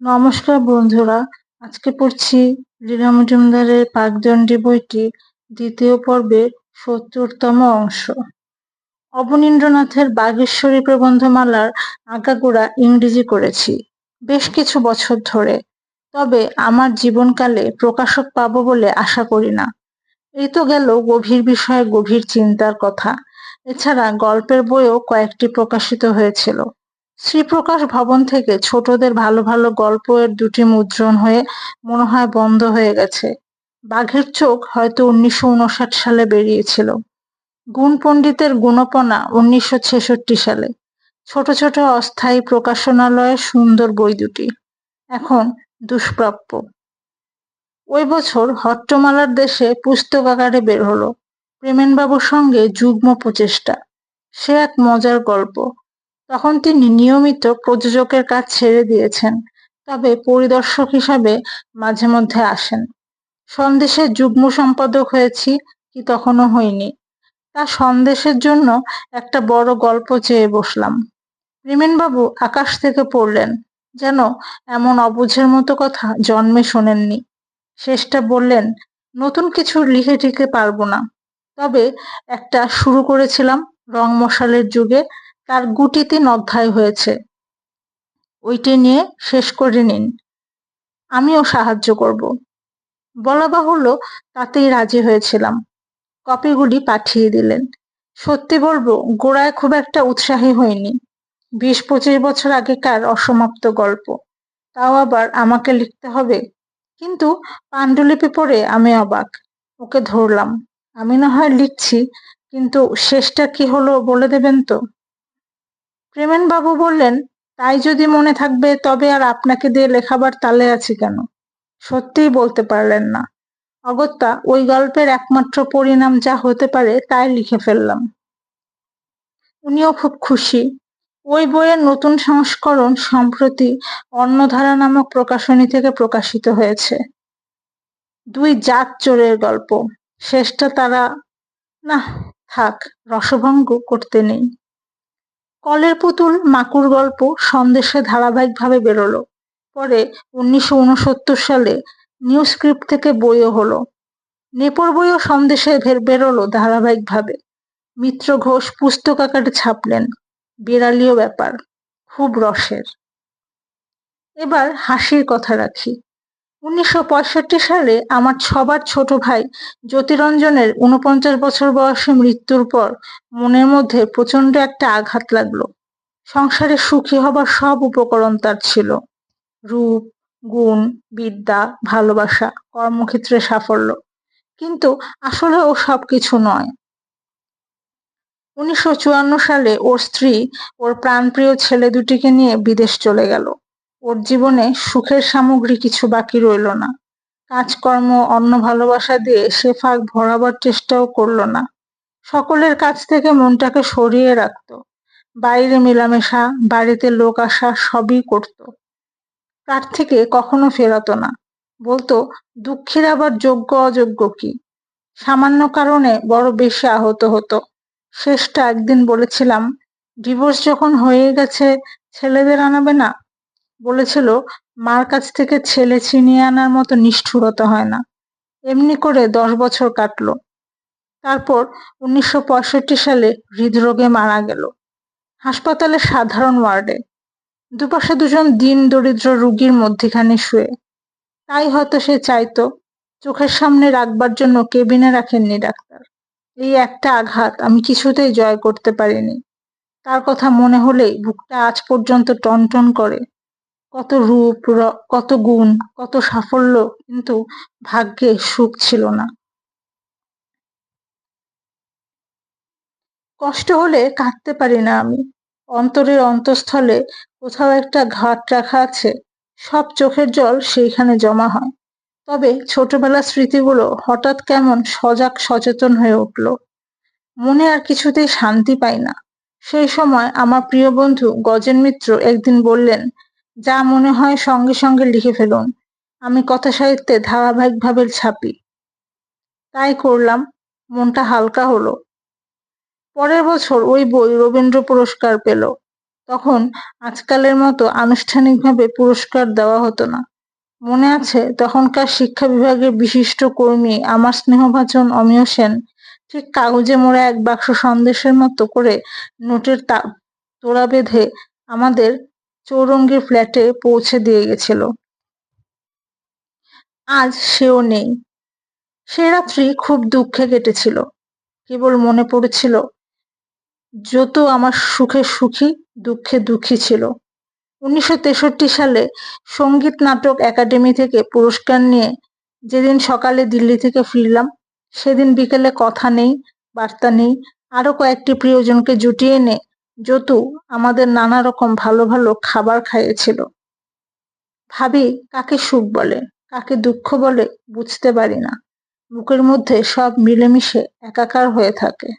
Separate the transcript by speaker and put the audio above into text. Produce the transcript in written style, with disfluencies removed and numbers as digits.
Speaker 1: নমস্কার বন্ধুরা, আজকে পড়ছি লীলা মজুমদারের পাকদণ্ডী বইটি দ্বিতীয় পর্বের ৭০তম অংশ। অবনীন্দ্রনাথের বাগেশ্বরী প্রবন্ধমালার আগাগোড়া ইংরেজি করেছি বেশ কিছু বছর ধরে, তবে আমার জীবনকালে প্রকাশক পাবো বলে আশা করি না। এই তো গেল গভীর বিষয়ে গভীর চিন্তার কথা। এছাড়া গল্পের বইও কয়েকটি প্রকাশিত হয়েছিল। শ্রীপ্রকাশ ভবন থেকে ছোটদের ভালো ভালো গল্প এর দুটি মুদ্রণ হয়ে মনে হয় বন্ধ হয়ে গেছে। বাঘের চোখ হয়তো ১৯৫৯ সালে বেরিয়েছিল। গুণ পণ্ডিতের গুণপনা ১৯৬৬ সালে। ছোট ছোট অস্থায়ী প্রকাশনালয়ের সুন্দর বই দুটি এখন দুষ্প্রাপ্য। ওই বছর হট্টমালার দেশে পুস্তক আকারে বের হলো প্রেমেনবাবুর সঙ্গে যুগ্ম প্রচেষ্টা। সে এক মজার গল্প। তখন তিনি নিয়মিত প্রযোজকের কাজ ছেড়ে দিয়েছেন, তবে পরিদর্শক হিসাবে মাঝে মধ্যে আসেন। সন্দেশের যুগ্ম সম্পাদক হয়েছি কি তখনও হইনি। তা সন্দেশের জন্য একটা বড় গল্প চেয়ে বসলাম। প্রেমেনবাবু আকাশ থেকে পড়লেন, যেন এমন অবুঝের মতো কথা জন্মে শোনেননি। শেষটা বললেন, নতুন কিছু লিখে টিকে পারবো না, তবে একটা শুরু করেছিলাম রং মশালের যুগে, তার গুটি ৩ অধ্যায় হয়েছে, ওইটি নিয়ে শেষ করে নিন, আমিও সাহায্য করব। বলা বাহুল্য তাতেই রাজি হয়েছিলাম। কপিগুলি পাঠিয়ে দিলেন। সত্যি বলবো, গোড়ায় খুব একটা উৎসাহী হইনি। ২০-২৫ বছর আগেকার অসমাপ্ত গল্প, তাও আবার আমাকে লিখতে হবে। কিন্তু পাণ্ডুলিপি পড়ে আমি অবাক। ওকে ধরলাম, আমি না হয় লিখছি, কিন্তু শেষটা কি হলো বলে দেবেন তো? প্রেমেনবাবু বললেন, তাই যদি মনে থাকবে তবে আর আপনাকে দিয়ে লেখাবার তালে আছি কেন? সত্যিই বলতে পারলেন না। অগত্যা ওই গল্পের একমাত্র পরিণাম যা হতে পারে তাই লিখে ফেললাম। উনিও খুব খুশি। ওই বইয়ের নতুন সংস্করণ সম্প্রতি অন্নধারা নামক প্রকাশনী থেকে প্রকাশিত হয়েছে। ২ জাত চোরের গল্প। শেষটা তারা না, থাক, রসভঙ্গ করতে নেই। কলের পুতুল মাকুর গল্প সন্দেশে ধারাবাহিকভাবে বেরোলো। পরে ১৯৬৯ সালে নিউ স্ক্রিপ্ট থেকে বইও হলো। নেপোর বইও সন্দেশে বেরোলো ধারাবাহিকভাবে। মিত্র ঘোষ পুস্তক আকারে ছাপলেন। বিড়ালীয় ব্যাপার, খুব রসের। এবার হাসির কথা রাখি। ১৯৬৫ সালে আমার সবার ছোট ভাই জ্যোতিরঞ্জনের ৪৯ বছর বয়সে মৃত্যুর পর মনের মধ্যে প্রচণ্ড একটা আঘাত লাগলো। সংসারে সুখী হবার সব উপকরণ তার ছিল, রূপ, গুণ, বিদ্যা, ভালোবাসা, কর্মক্ষেত্রে সাফল্য, কিন্তু আসলে ও সবকিছু নয়। ১৯৫৪ সালে ওর স্ত্রী ওর প্রাণপ্রিয় ছেলে দুটিকে নিয়ে বিদেশ চলে গেল। ওর জীবনে সুখের সামগ্রী কিছু বাকি রইল না। কাজকর্ম, অন্য ভালোবাসা দিয়ে সে ফাঁক ভরাবার চেষ্টাও করল না। সকলের কাছ থেকে মনটাকে সরিয়ে রাখত। বাইরে মেলামেশা, বাড়িতে লোক আসা সবই করত। তার থেকে কখনো ফেরাতো না। বলতো, দুঃখীর আবার যোগ্য অযোগ্য কি? সামান্য কারণে বড় বেশি আহত হতো। শেষটা একদিন বলেছিলাম, ডিভোর্স যখন হয়ে গেছে ছেলেদের আনাবে না? বলেছিল, মার কাছ থেকে ছেলে ছিনিয়ে আনার মতো নিষ্ঠুরতা হয় না। এমনি করে ১০ বছর কাটলো। তারপর ১৯৬৫ সালে হৃদরোগে মারা গেল, হাসপাতালের সাধারণ ওয়ার্ডে। দুপাশে দুজন দীন দরিদ্র রুগীর মধ্যিখানে শুয়ে। তাই হয়তো সে চাইতো, চোখের সামনে রাখবার জন্য কেবিনে রাখেননি ডাক্তার। এই একটা আঘাত আমি কিছুতেই জয় করতে পারিনি। তার কথা মনে হলেই বুকটা আজ পর্যন্ত টনটন করে। কত রূপ, কত গুণ, কত সাফল্য, কিন্তু ভাগ্যে সুখ ছিল না। কষ্ট হলে কাঁদতে পারি না আমি। অন্তরের অন্তঃস্থলে কোথাও একটা ঘাট রাখা আছে, সব চোখের জল সেইখানে জমা হয়। তবে ছোটবেলার স্মৃতিগুলো হঠাৎ কেমন সজাগ সচেতন হয়ে উঠল। মনে আর কিছুতেই শান্তি পাই না। সেই সময় আমার প্রিয় বন্ধু গজেন মিত্র একদিন বললেন, যা মনে হয় সঙ্গে সঙ্গে লিখে ফেলুন, আমি কথা সাহিত্যে ধারাবাহিকভাবে ছাপি। তাই করলাম, মনটা হালকা হলো। পরের বছর ওই বই রবীন্দ্র পুরস্কার পেল। তখন আজকালের মতো আনুষ্ঠানিকভাবে পুরস্কার দেওয়া হতো না। মনে আছে তখনকার শিক্ষা বিভাগের বিশিষ্ট কর্মী আমার স্নেহভাজন অমিয় সেন ঠিক কাগজে মোড়া এক বাক্স সন্দেশের মতো করে নোটের তোড়া বেঁধে আমাদের চৌরঙ্গীর ফ্ল্যাটে পৌঁছে দিয়ে গেছিল। আজ সেও নেই। সে রাত্রি খুব দুঃখে কেটেছিল। কেবল মনে পড়েছিল যত আমার সুখে সুখী, দুঃখে দুঃখী ছিল। 1963 সালে সঙ্গীত নাটক একাডেমি থেকে পুরস্কার নিয়ে যেদিন সকালে দিল্লি থেকে ফিরলাম, সেদিন বিকেলে কথা নেই, বার্তা নেই। আরো কয়েকটি প্রিয়জনকে জুটিয়ে এনে যতু আমাদের নানা রকম ভালো ভালো খাবার খাইয়েছিল। ভাবি কাকে সুখ বলে, কাকে দুঃখ বলে বুঝতে পারি না। বুকের মধ্যে সব মিলেমিশে একাকার হয়ে থাকে।